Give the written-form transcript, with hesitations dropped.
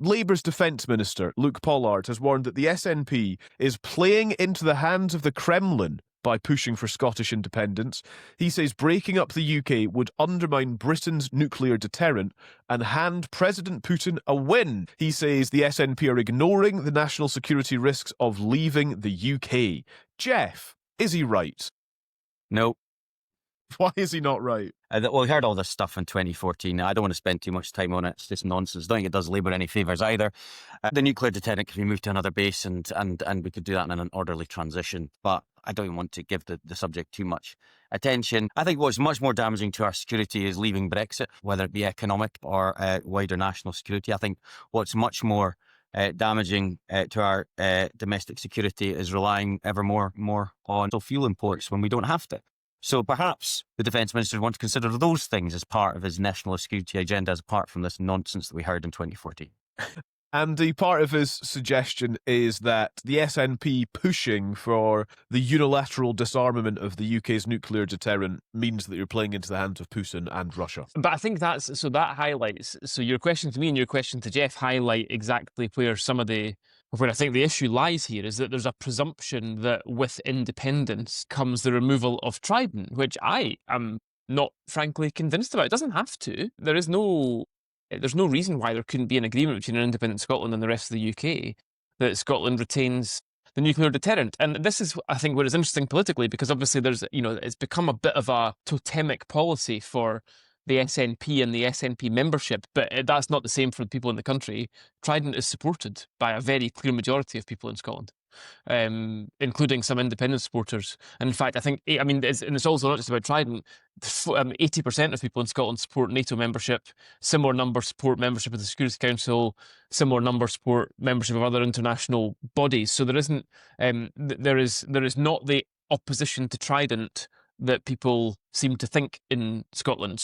Labour's Defence Minister, Luke Pollard, has warned that the SNP is playing into the hands of the Kremlin by pushing for Scottish independence. He says breaking up the UK would undermine Britain's nuclear deterrent and hand President Putin a win. He says the SNP are ignoring the national security risks of leaving the UK. Jeff, is he right? No. Why is he not right? Well, we heard all this stuff in 2014. I don't want to spend too much time on it. It's just nonsense. I don't think it does Labour any favours either. The nuclear deterrent could be moved to another base and we could do that in an orderly transition. But I don't even want to give the subject too much attention. I think what's much more damaging to our security is leaving Brexit, whether it be economic or wider national security. I think what's much more damaging to our domestic security is relying ever more on fuel imports when we don't have to. So perhaps the Defence Minister wants to consider those things as part of his national security agenda, as apart from this nonsense that we heard in 2014. And the part of his suggestion is that the SNP pushing for the unilateral disarmament of the UK's nuclear deterrent means that you're playing into the hands of Putin and Russia. But I think that highlights, so your question to me and your question to Jeff highlight exactly where where I think the issue lies here, is that there's a presumption that with independence comes the removal of Trident, which I am not frankly convinced about. It doesn't have to. There's no reason why there couldn't be an agreement between an independent Scotland and the rest of the UK that Scotland retains the nuclear deterrent. And this is, I think, what is interesting politically, because obviously it's become a bit of a totemic policy for the SNP and the SNP membership, but that's not the same for the people in the country. Trident is supported by a very clear majority of people in Scotland, including some independent supporters. And in fact, I think, it's also not just about Trident. 80% of people in Scotland support NATO membership. Similar numbers support membership of the Security Council. Similar numbers support membership of other international bodies. So there isn't, there is not the opposition to Trident that people seem to think in Scotland.